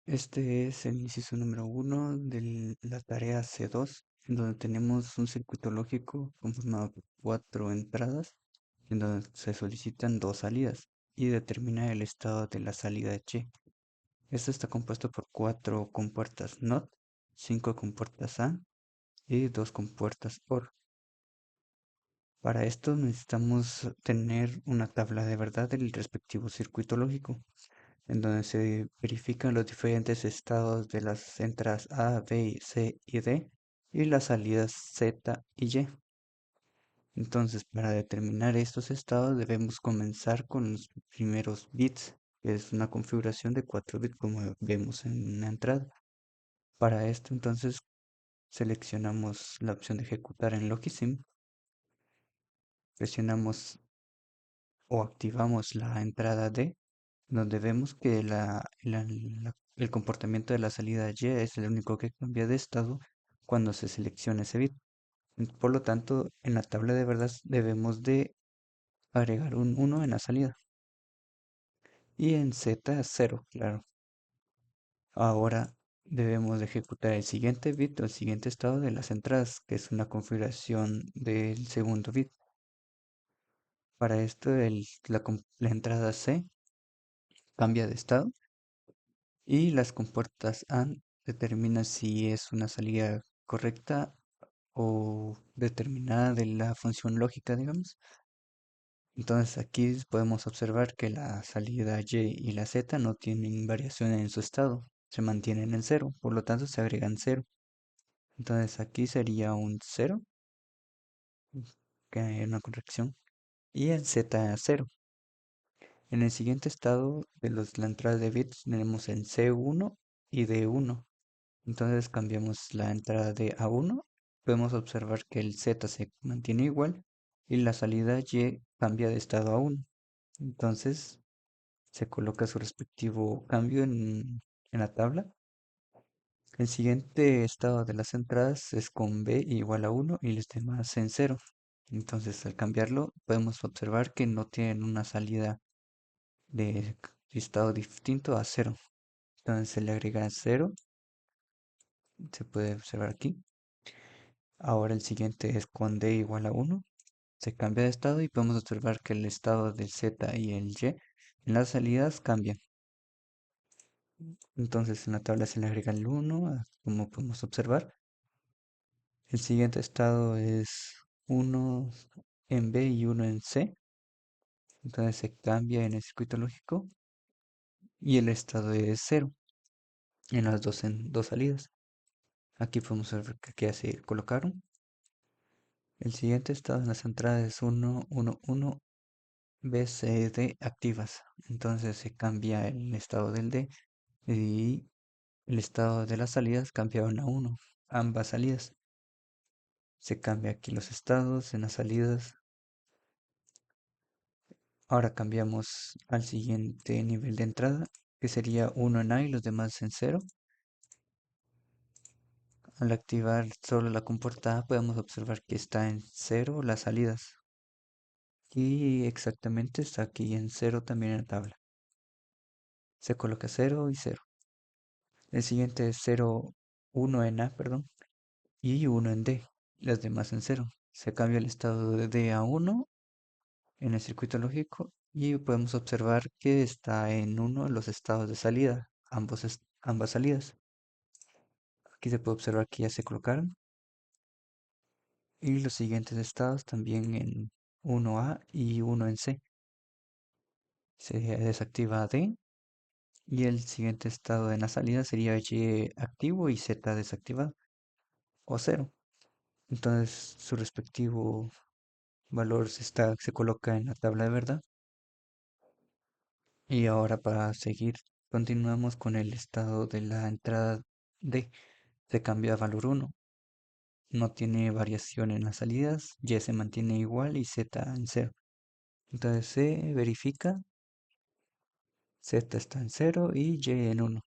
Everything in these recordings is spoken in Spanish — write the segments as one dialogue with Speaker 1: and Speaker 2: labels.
Speaker 1: Este es el inciso número uno de la tarea C2, en donde tenemos un circuito lógico conformado por cuatro entradas, en donde se solicitan dos salidas y determina el estado de la salida Y. Esto está compuesto por cuatro compuertas NOT, cinco compuertas AND y dos compuertas OR. Para esto necesitamos tener una tabla de verdad del respectivo circuito lógico, en donde se verifican los diferentes estados de las entradas A, B, C y D y las salidas Z y Y. Entonces, para determinar estos estados debemos comenzar con los primeros bits, que es una configuración de 4 bits como vemos en la entrada. Para esto, entonces, seleccionamos la opción de ejecutar en Logisim, presionamos o activamos la entrada D, donde vemos que el comportamiento de la salida Y es el único que cambia de estado cuando se selecciona ese bit. Por lo tanto, en la tabla de verdad debemos de agregar un 1 en la salida. Y en Z 0, claro. Ahora debemos de ejecutar el siguiente bit o el siguiente estado de las entradas, que es una configuración del segundo bit. Para esto la entrada C cambia de estado y las compuertas AND determinan si es una salida correcta o determinada de la función lógica, digamos. Entonces aquí podemos observar que la salida Y y la Z no tienen variación en su estado, se mantienen en cero, por lo tanto se agregan cero. Entonces aquí sería un cero, que hay una corrección, y en Z cero. En el siguiente estado de la entrada de bits tenemos en C1 y D1. Entonces cambiamos la entrada de A1. Podemos observar que el Z se mantiene igual y la salida Y cambia de estado a 1. Entonces se coloca su respectivo cambio en la tabla. El siguiente estado de las entradas es con B igual a 1 y los demás en cero. Entonces al cambiarlo podemos observar que no tienen una salida de estado distinto a cero. Entonces se le agrega cero, se puede observar aquí. Ahora el siguiente es con D igual a 1. Se cambia de estado y podemos observar que el estado del Z y el Y en las salidas cambian. Entonces en la tabla se le agrega el 1, como podemos observar. El siguiente estado es 1 en B y 1 en C. Entonces se cambia en el circuito lógico y el estado es 0 en las dos salidas. Aquí podemos ver que ya se colocaron. El siguiente estado en las entradas es 1, 1, 1, B, C, D activas. Entonces se cambia el estado del D y el estado de las salidas cambiaron a 1, ambas salidas. Se cambia aquí los estados en las salidas. Ahora cambiamos al siguiente nivel de entrada, que sería 1 en A y los demás en cero. Al activar solo la compuerta A podemos observar que está en cero las salidas. Y exactamente está aquí en cero también en la tabla. Se coloca cero y cero. El siguiente es 0, 1 en A, perdón, y 1 en D. Las demás en cero. Se cambia el estado de D a 1 en el circuito lógico y podemos observar que está en uno los estados de salida, ambas salidas. Aquí se puede observar que ya se colocaron y los siguientes estados también en 1A y 1 en C. Se desactiva D y el siguiente estado en la salida sería Y activo y Z desactivado o cero. Entonces su respectivo valor se coloca en la tabla de verdad. Y ahora para seguir, continuamos con el estado de la entrada D. Se cambia a valor 1. No tiene variación en las salidas, Y se mantiene igual y Z en cero. Entonces se verifica, Z está en cero y Y en 1.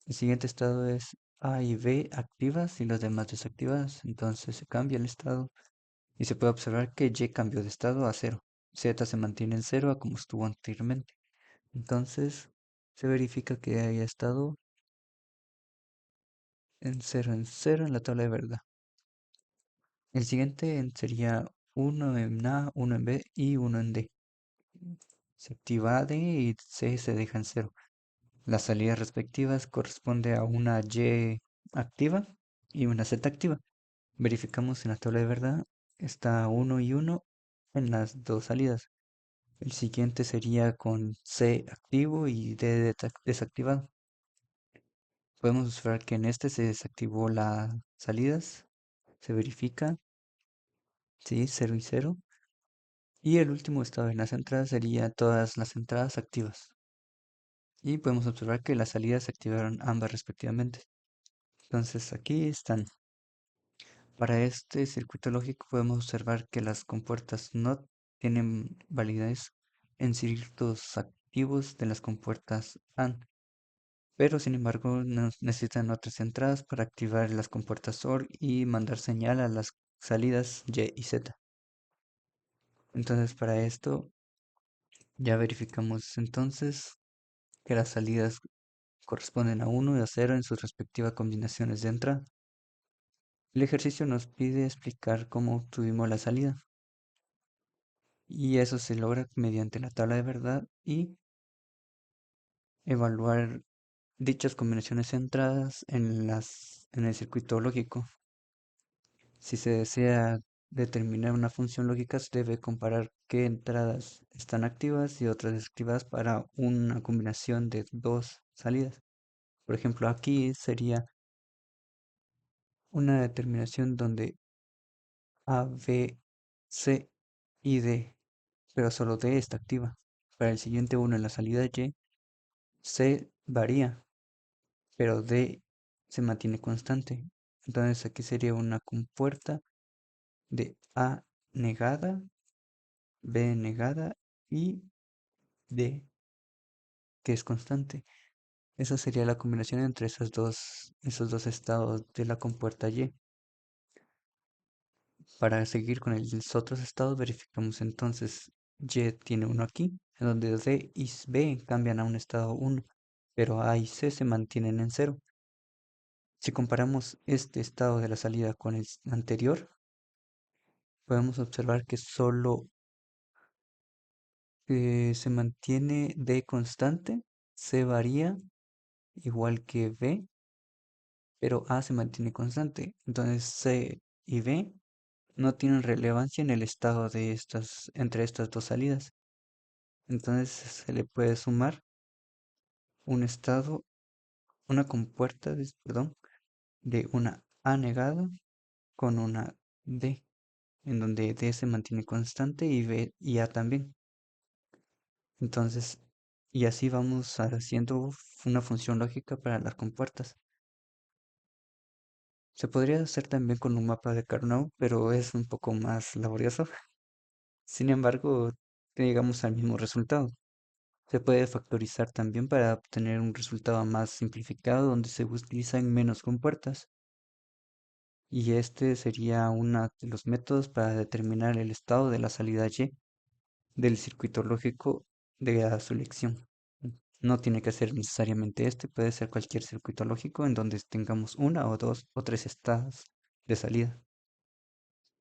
Speaker 1: El siguiente estado es A y B activas y los demás desactivadas. Entonces se cambia el estado y se puede observar que Y cambió de estado a cero. Z se mantiene en cero a como estuvo anteriormente. Entonces se verifica que haya estado en cero en la tabla de verdad. El siguiente sería uno en A, uno en B y uno en D. Se activa D y C se deja en cero. Las salidas respectivas corresponde a una Y activa y una Z activa. Verificamos en la tabla de verdad, está uno y uno en las dos salidas. El siguiente sería con C activo y D desactivado. Podemos observar que en este se desactivó las salidas, se verifica, sí, cero y cero. Y el último estado en las entradas sería todas las entradas activas. Y podemos observar que las salidas se activaron ambas respectivamente. Entonces aquí están. Para este circuito lógico podemos observar que las compuertas no tienen validez en ciertos activos de las compuertas AND, pero sin embargo necesitan otras entradas para activar las compuertas OR y mandar señal a las salidas Y y Z. Entonces para esto ya verificamos entonces que las salidas corresponden a uno y a cero en sus respectivas combinaciones de entrada. El ejercicio nos pide explicar cómo obtuvimos la salida y eso se logra mediante la tabla de verdad y evaluar dichas combinaciones centradas en el circuito lógico. Si se desea determinar una función lógica, se debe comparar qué entradas están activas y otras desactivadas para una combinación de dos salidas. Por ejemplo, aquí sería una determinación donde A, B, C y D, pero solo D está activa. Para el siguiente uno en la salida Y, C varía, pero D se mantiene constante. Entonces aquí sería una compuerta de A negada, B negada y D que es constante. Esa sería la combinación entre esos dos estados de la compuerta Y. Para seguir con los otros estados, verificamos entonces Y tiene uno aquí, en donde D y B cambian a un estado uno, pero A y C se mantienen en cero. Si comparamos este estado de la salida con el anterior, podemos observar que solo se mantiene D constante, C varía igual que B, pero A se mantiene constante. Entonces C y B no tienen relevancia en el estado de entre estas dos salidas. Entonces se le puede sumar un estado, una compuerta, perdón, de una A negada con una D, en donde D se mantiene constante y B y A también. Entonces, y así vamos haciendo una función lógica para las compuertas. Se podría hacer también con un mapa de Carnot, pero es un poco más laborioso. Sin embargo, llegamos al mismo resultado. Se puede factorizar también para obtener un resultado más simplificado donde se utilizan menos compuertas. Y este sería uno de los métodos para determinar el estado de la salida Y del circuito lógico de a su elección. No tiene que ser necesariamente este, puede ser cualquier circuito lógico en donde tengamos una o dos o tres estados de salida.